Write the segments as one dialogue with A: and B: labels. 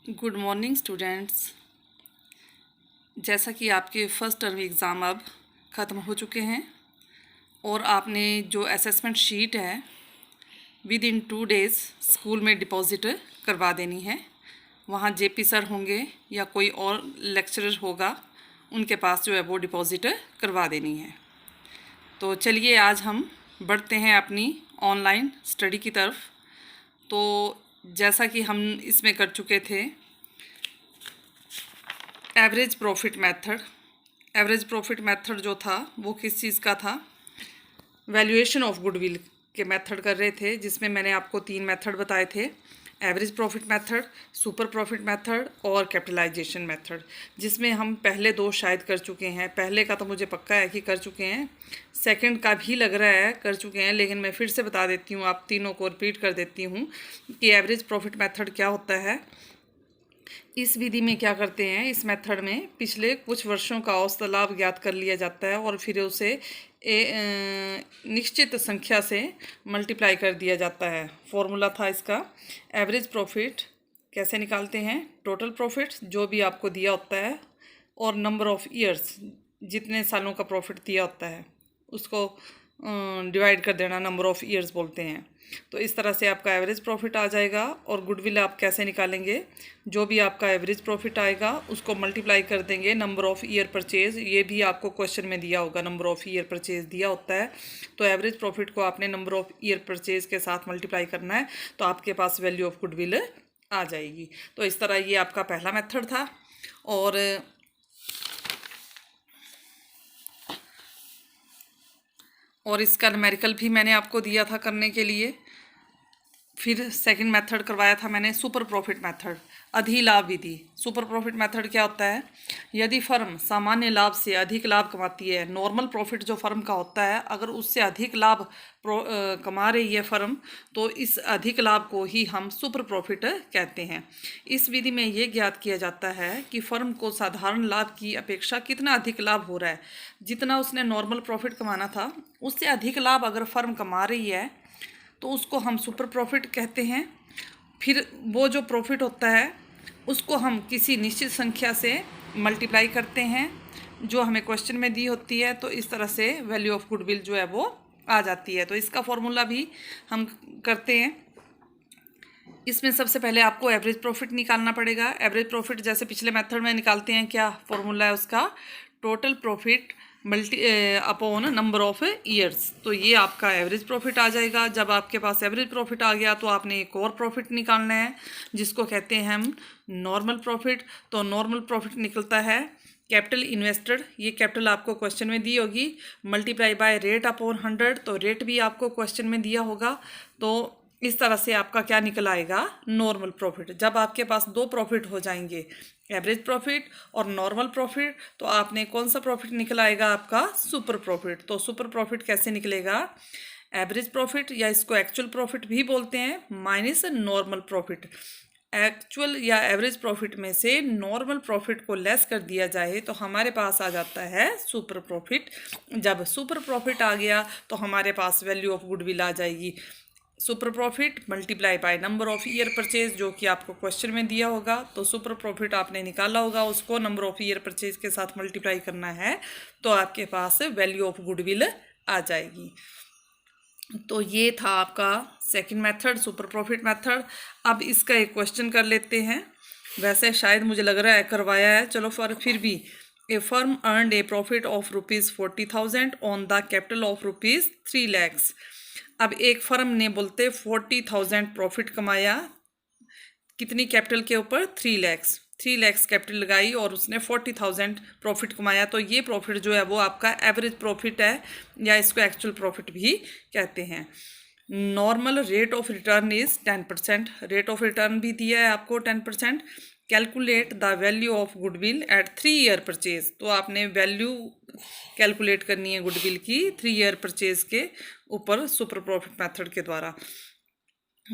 A: Good morning students. जैसा कि आपके फर्स्ट टर्म एग्ज़ाम अब ख़त्म हो चुके हैं और आपने जो असेसमेंट शीट है विद इन 2 डेज़ स्कूल में डिपॉज़िट करवा देनी है। वहाँ जेपी सर होंगे या कोई और लेक्चरर होगा, उनके पास जो है वो डिपॉज़िट करवा देनी है। तो चलिए आज हम बढ़ते हैं अपनी ऑनलाइन स्टडी की तरफ। तो जैसा कि हम इसमें कर चुके थे average profit method. Average profit method जो था वो किस चीज़ का था? वैल्यूएशन ऑफ गुडविल के मेथड कर रहे थे, जिसमें मैंने आपको 3 मेथड बताए थे: average profit method, super profit method और कैपिटलाइजेशन मेथड, जिसमें हम पहले 2 शायद कर चुके हैं। पहले का तो मुझे पक्का है कि कर चुके हैं, सेकंड का भी लग रहा है कर चुके हैं, लेकिन मैं फिर से बता देती हूँ, आप तीनों को रिपीट कर देती हूँ कि एवरेज प्रॉफिट मेथड क्या होता है। इस विधि में क्या करते हैं, इस मेथड में पिछले कुछ वर्षों का औसत लाभ ज्ञात कर लिया जाता है और फिर उसे निश्चित संख्या से मल्टीप्लाई कर दिया जाता है। फॉर्मूला था इसका एवरेज प्रॉफिट कैसे निकालते हैं, टोटल प्रॉफिट जो भी आपको दिया होता है और नंबर ऑफ़ ईयर्स, जितने सालों का प्रॉफिट दिया होता है उसको डिवाइड कर देना, नंबर ऑफ़ ईयर्स बोलते हैं। तो इस तरह से आपका एवरेज प्रॉफिट आ जाएगा। और गुडविल आप कैसे निकालेंगे, जो भी आपका एवरेज प्रॉफिट आएगा उसको मल्टीप्लाई कर देंगे नंबर ऑफ़ ईयर परचेज। ये भी आपको क्वेश्चन में दिया होगा, नंबर ऑफ़ ईयर परचेज दिया होता है। तो एवरेज प्रॉफिट को आपने नंबर ऑफ़ ईयर परचेज के साथ मल्टीप्लाई करना है, तो आपके पास वैल्यू ऑफ गुडविल आ जाएगी। तो इस तरह ये आपका पहला मेथड था। और इसका न्यूमेरिकल भी मैंने आपको दिया था करने के लिए। फिर सेकंड मेथड करवाया था मैंने सुपर प्रॉफिट मेथड, अधिलाभ विधि। सुपर प्रॉफिट मेथड क्या होता है? यदि फर्म सामान्य लाभ से अधिक लाभ कमाती है, नॉर्मल प्रॉफिट जो फर्म का होता है, अगर उससे अधिक लाभ कमा रही है फर्म, तो इस अधिक लाभ को ही हम सुपर प्रॉफिट कहते हैं। इस विधि में ये ज्ञात किया जाता है कि फर्म को साधारण लाभ की अपेक्षा कितना अधिक लाभ हो रहा है। जितना उसने नॉर्मल प्रॉफिट कमाना था उससे अधिक लाभ अगर फर्म कमा रही है तो उसको हम सुपर प्रॉफिट कहते हैं। फिर वो जो प्रॉफिट होता है उसको हम किसी निश्चित संख्या से मल्टीप्लाई करते हैं जो हमें क्वेश्चन में दी होती है। तो इस तरह से वैल्यू ऑफ गुडविल जो है वो आ जाती है। तो इसका फॉर्मूला भी हम करते हैं। इसमें सबसे पहले आपको एवरेज प्रॉफिट निकालना पड़ेगा। एवरेज प्रॉफिट जैसे पिछले मेथड में निकालते हैं, क्या फॉर्मूला है उसका? Total profit upon number of years. तो ये आपका एवरेज प्रॉफिट आ जाएगा। जब आपके पास एवरेज प्रॉफिट आ गया तो आपने एक और प्रॉफिट निकालना है जिसको कहते हैं हम नॉर्मल प्रॉफिट। तो नॉर्मल प्रॉफिट निकलता है कैपिटल इन्वेस्टेड, ये कैपिटल आपको क्वेश्चन में दी होगी, मल्टीप्लाई बाय रेट अपॉन 100। तो रेट भी आपको क्वेश्चन में दिया होगा। तो इस तरह से आपका क्या निकल आएगा? Normal profit. जब आपके पास 2 प्रॉफिट हो जाएंगे, एवरेज प्रॉफिट और नॉर्मल प्रॉफिट, तो आपने कौन सा प्रॉफिट निकल आएगा? आपका सुपर प्रॉफिट। तो सुपर प्रॉफिट कैसे निकलेगा? एवरेज प्रॉफिट या इसको एक्चुअल प्रॉफिट भी बोलते हैं, माइनस नॉर्मल प्रॉफिट। एक्चुअल या एवरेज प्रॉफिट में से नॉर्मल प्रॉफिट को लेस कर दिया जाए तो हमारे पास आ जाता है सुपर प्रॉफिट। जब सुपर प्रॉफिट आ गया तो हमारे पास वैल्यू ऑफ गुडविल आ जाएगी। Super profit multiply by number of year purchase, जो कि आपको क्वेश्चन में दिया होगा। तो सुपर प्रॉफिट आपने निकाला होगा, उसको नंबर ऑफ ईयर परचेज के साथ मल्टीप्लाई करना है, तो आपके पास वैल्यू ऑफ गुडविल आ जाएगी। तो ये था आपका second method, super profit method. अब इसका एक क्वेश्चन कर लेते हैं। वैसे शायद मुझे लग रहा है करवाया है, चलो फिर भी। A firm earned a profit of ₹40,000 on the capital of ₹3 lakhs। अब एक फर्म ने बोलते 40,000 प्रॉफिट कमाया, कितनी कैपिटल के ऊपर? 3 lakhs कैपिटल लगाई और उसने 40,000 प्रॉफिट कमाया। तो ये प्रॉफिट जो है वो आपका एवरेज प्रॉफिट है, या इसको एक्चुअल प्रॉफिट भी कहते हैं। Normal rate of return is 10%। Rate of return भी दिया है आपको 10%। Calculate the value of goodwill at 3 year purchase. तो आपने वैल्यू कैलकुलेट करनी है गुडविल की 3 ईयर परचेज के ऊपर सुपर प्रॉफिट मेथड के द्वारा।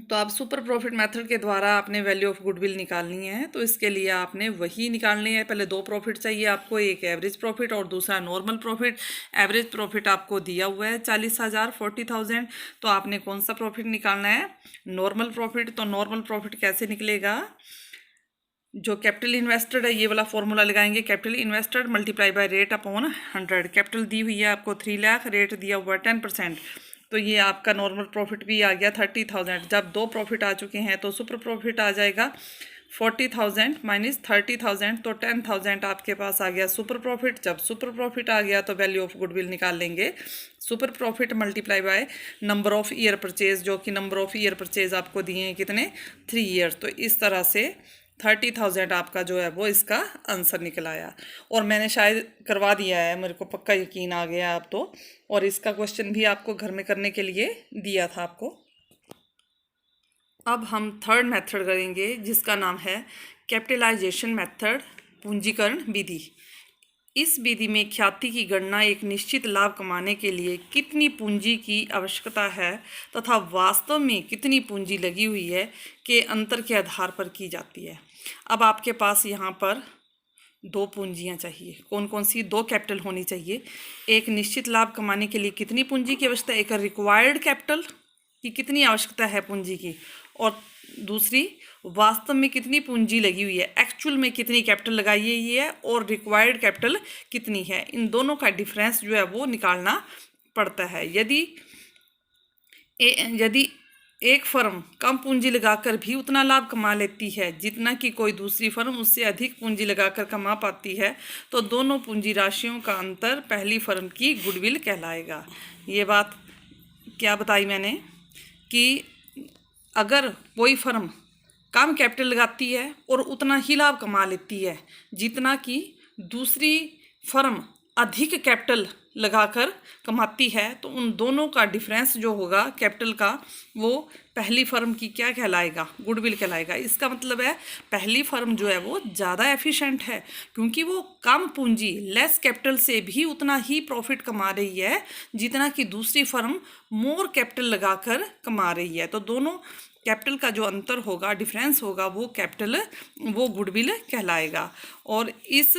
A: तो आप सुपर प्रॉफिट मेथड के द्वारा आपने वैल्यू ऑफ गुडविल निकालनी है। तो इसके लिए आपने वही निकालनी है, पहले 2 प्रॉफिट चाहिए आपको, एक एवरेज प्रॉफिट और दूसरा नॉर्मल प्रॉफिट। एवरेज प्रॉफिट आपको दिया हुआ है 40,000, 40,000। तो आपने कौन सा प्रॉफिट निकालना है? Normal profit. तो नॉर्मल प्रॉफिट कैसे निकलेगा? जो कैपिटल इन्वेस्टेड है ये वाला फॉर्मूला लगाएंगे, capital invested multiply by rate upon 100। Capital दी हुई है आपको 3 लाख, रेट दिया हुआ 10%, तो ये आपका नॉर्मल प्रॉफिट भी आ गया 30,000। जब दो प्रॉफिट आ चुके हैं तो सुपर प्रॉफिट आ जाएगा 40,000 माइनस 30,000, तो 10,000 आपके पास आ गया सुपर प्रॉफिट। जब सुपर प्रॉफिट आ गया तो वैल्यू ऑफ गुडविल निकाल लेंगे, super profit multiply by number of year purchase, जो कि नंबर ऑफ ईयर परचेज आपको दिए हैं कितने, 3 ईयर्स। तो इस तरह से 30,000 आपका जो है वो इसका आंसर निकल आया। और मैंने शायद करवा दिया है, मेरे को पक्का यकीन आ गया अब तो। और इसका क्वेश्चन भी आपको घर में करने के लिए दिया था आपको। अब हम थर्ड मेथड करेंगे जिसका नाम है कैपिटलाइजेशन मेथड, पूंजीकरण विधि। इस विधि में ख्याति की गणना एक निश्चित लाभ कमाने के लिए कितनी पूंजी की आवश्यकता है तथा वास्तव में कितनी पूंजी लगी हुई है के अंतर के आधार पर की जाती है। अब आपके पास यहाँ पर दो पूंजियाँ चाहिए। कौन कौन सी? दो कैपिटल होनी चाहिए। एक निश्चित लाभ कमाने के लिए कितनी पूंजी की आवश्यकता, एक रिक्वायर्ड कैपिटल की कितनी आवश्यकता है पूंजी की, और दूसरी वास्तव में कितनी पूंजी लगी हुई है, एक्चुअल में कितनी कैपिटल लगाई हुई है और रिक्वायर्ड कैपिटल कितनी है। इन दोनों का डिफरेंस जो है वो निकालना पड़ता है। यदि एक फर्म कम पूंजी लगाकर भी उतना लाभ कमा लेती है जितना कि कोई दूसरी फर्म उससे अधिक पूंजी लगाकर कमा पाती है, तो दोनों पूंजी राशियों का अंतर पहली फर्म की गुडविल कहलाएगा। ये बात क्या बताई मैंने कि अगर कोई फर्म कम कैपिटल लगाती है और उतना ही लाभ कमा लेती है जितना कि दूसरी फर्म अधिक कैपिटल लगाकर कमाती है, तो उन दोनों का डिफरेंस जो होगा कैपिटल का, वो पहली फर्म की क्या कहलाएगा, गुडविल कहलाएगा। इसका मतलब है पहली फर्म जो है वो ज़्यादा एफिशिएंट है क्योंकि वो कम पूंजी, लेस कैपिटल से भी उतना ही प्रॉफिट कमा रही है जितना कि दूसरी फर्म मोर कैपिटल लगाकर कमा रही है। तो दोनों कैपिटल का जो अंतर होगा, डिफरेंस होगा, वो गुडविल कहलाएगा। और इस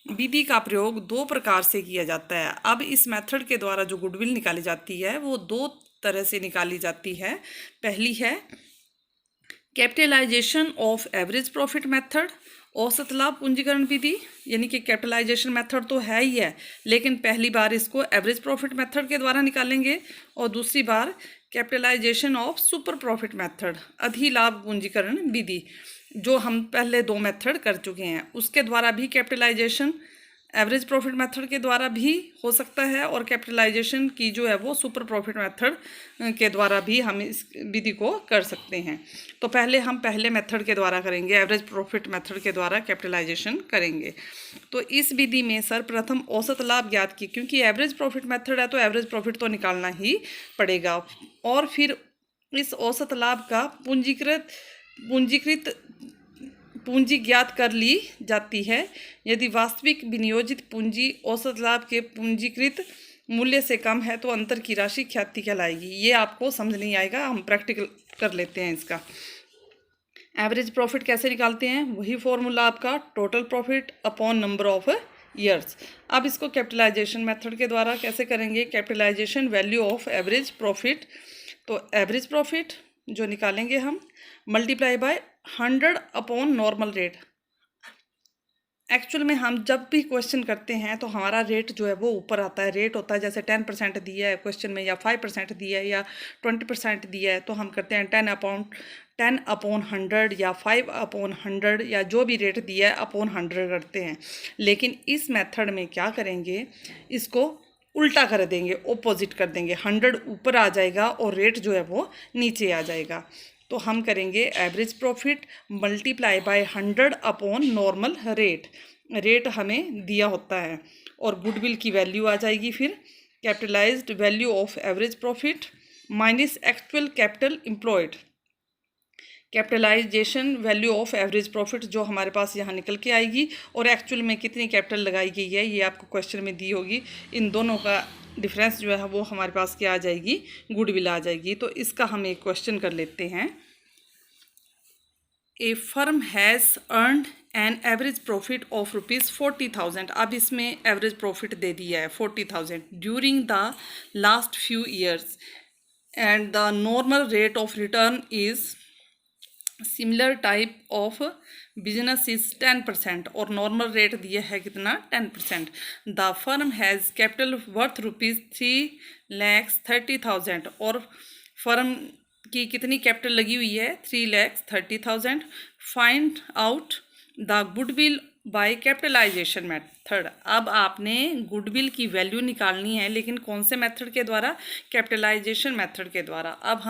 A: विधि का प्रयोग दो प्रकार से किया जाता है। अब इस मेथड के द्वारा जो गुडविल निकाली जाती है वो दो तरह से निकाली जाती है। पहली है capitalisation of average profit method, औसत लाभ पूंजीकरण विधि। यानी कि कैपिटलाइजेशन मेथड तो है ही है, लेकिन पहली बार इसको एवरेज प्रॉफिट मेथड के द्वारा निकालेंगे और दूसरी बार capitalization of super profit method, अधिलाभ पूंजीकरण विधि, जो हम पहले दो मेथड कर चुके हैं। उसके द्वारा भी कैपिटलाइजेशन एवरेज प्रॉफिट मेथड के द्वारा भी हो सकता है और कैपिटलाइजेशन की जो है वो सुपर प्रॉफिट मेथड के द्वारा भी हम इस विधि को कर सकते हैं। तो पहले हम पहले मेथड के द्वारा करेंगे, एवरेज प्रॉफिट मेथड के द्वारा कैपिटलाइजेशन करेंगे। तो इस विधि में सर्वप्रथम औसत लाभ ज्ञात की, क्योंकि एवरेज प्रॉफिट मेथड है तो एवरेज प्रॉफिट तो निकालना ही पड़ेगा। और फिर इस औसत लाभ का पूंजी ज्ञात कर ली जाती है। यदि वास्तविक विनियोजित पूंजी औसत लाभ के पूंजीकृत मूल्य से कम है तो अंतर की राशि ख्याति कहलाएगी। ये आपको समझ नहीं आएगा, हम प्रैक्टिकल कर लेते हैं इसका। एवरेज प्रॉफिट कैसे निकालते हैं, वही फॉर्मूला आपका total profit upon number of years. अब इसको कैपिटलाइजेशन मेथड के द्वारा कैसे करेंगे, capitalisation value of average profit. तो एवरेज प्रॉफिट जो निकालेंगे हम multiply by 100 upon normal rate. Actual में हम जब भी क्वेश्चन करते हैं तो हमारा रेट जो है वो ऊपर आता है। रेट होता है जैसे 10% दिया है क्वेश्चन में, या 5% दिया है, या 20% दिया है, तो हम करते हैं 10 अपॉन 100 या 5 अपॉन 100, या जो भी रेट दिया है अपॉन 100 करते हैं। लेकिन इस मेथड में क्या करेंगे, इसको उल्टा कर देंगे, ऑपोजिट कर देंगे। 100 ऊपर आ जाएगा और रेट जो है वो नीचे आ जाएगा। तो हम करेंगे average profit multiply by 100 upon normal rate. Rate हमें दिया होता है और गुडविल की वैल्यू आ जाएगी। फिर capitalised value of average profit minus actual capital employed. Capitalisation value of average profit जो हमारे पास यहाँ निकल के आएगी, और एक्चुअल में कितनी कैपिटल लगाई गई है ये आपको क्वेश्चन में दी होगी। इन दोनों का डिफरेंस जो है वो हमारे पास क्या आ जाएगी, गुडविल आ जाएगी। तो इसका हम एक क्वेश्चन कर लेते हैं। A firm has earned an average profit of ₹40,000। अब इसमें एवरेज प्रॉफिट दे दिया है 40,000 during the last few years and the normal rate of return is similar type of business is 10% और नॉर्मल रेट दिया है कितना 10%। The firm has capital worth ₹3,30,000 और फर्म की कितनी कैपिटल लगी हुई है 3,30,000। Find out the goodwill by capitalisation method. अब आपने गुडविल की वैल्यू निकालनी है, लेकिन कौन से मेथड के द्वारा, कैपिटलाइजेशन मेथड के द्वारा। अब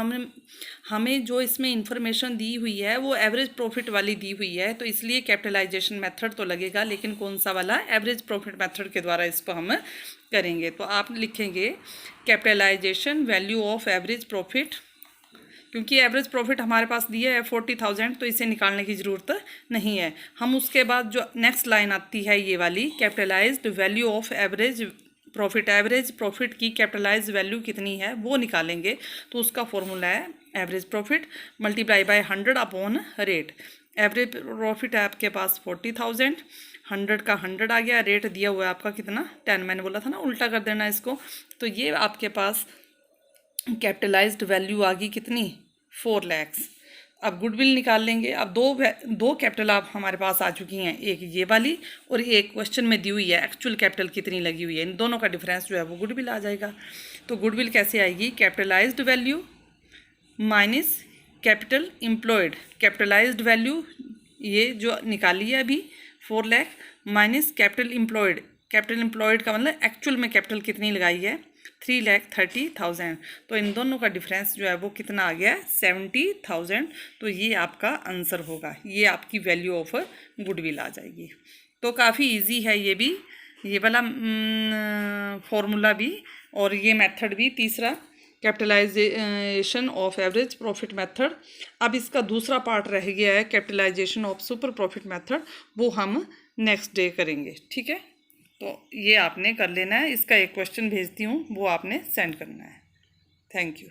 A: हमें जो इसमें इंफॉर्मेशन दी हुई है वो एवरेज प्रॉफिट वाली दी हुई है, तो इसलिए कैपिटलाइजेशन मेथड तो लगेगा, लेकिन कौन सा वाला, एवरेज प्रॉफिट मेथड के द्वारा इसको हम करेंगे। तो आप लिखेंगे capitalisation value of average profit, क्योंकि एवरेज प्रॉफिट हमारे पास दिया है 40,000, तो इसे निकालने की ज़रूरत नहीं है। हम उसके बाद जो नेक्स्ट लाइन आती है ये वाली, capitalised value of average profit, average profit की कैपिटलाइज वैल्यू कितनी है वो निकालेंगे। तो उसका फॉर्मूला है average profit multiply by 100 upon rate. Average profit है आपके पास 40,000, 100 का 100 आ गया, रेट दिया हुआ है आपका कितना 10। मैंने बोला था ना उल्टा कर देना इसको। तो ये आपके पास कैपिटलाइज्ड वैल्यू आ गई कितनी 4 लाख। अब गुडविल निकाल लेंगे। अब दो कैपिटल आप हमारे पास आ चुकी हैं, एक ये वाली और एक क्वेश्चन में दी हुई है एक्चुअल कैपिटल कितनी लगी हुई है। इन दोनों का डिफरेंस जो है वो गुडविल आ जाएगा। तो गुडविल कैसे आएगी, capitalised value minus capital employed. Capitalised value ये जो निकाली है अभी 4 lakh minus capital employed. Capital employed का मतलब एक्चुअल में कैपिटल कितनी लगाई है 3,30,000। तो इन दोनों का डिफरेंस जो है वो कितना आ गया 70,000। तो ये आपका आंसर होगा, ये आपकी वैल्यू ऑफ गुडविल आ जाएगी। तो काफ़ी इजी है ये वाला फॉर्मूला भी और ये मेथड भी, तीसरा capitalisation of average profit method. अब इसका दूसरा पार्ट रह गया है capitalisation of super profit method, वो हम नेक्स्ट डे करेंगे, ठीक है। तो ये आपने कर लेना है। इसका एक क्वेश्चन भेजती हूँ, वो आपने सेंड करना है। Thank you.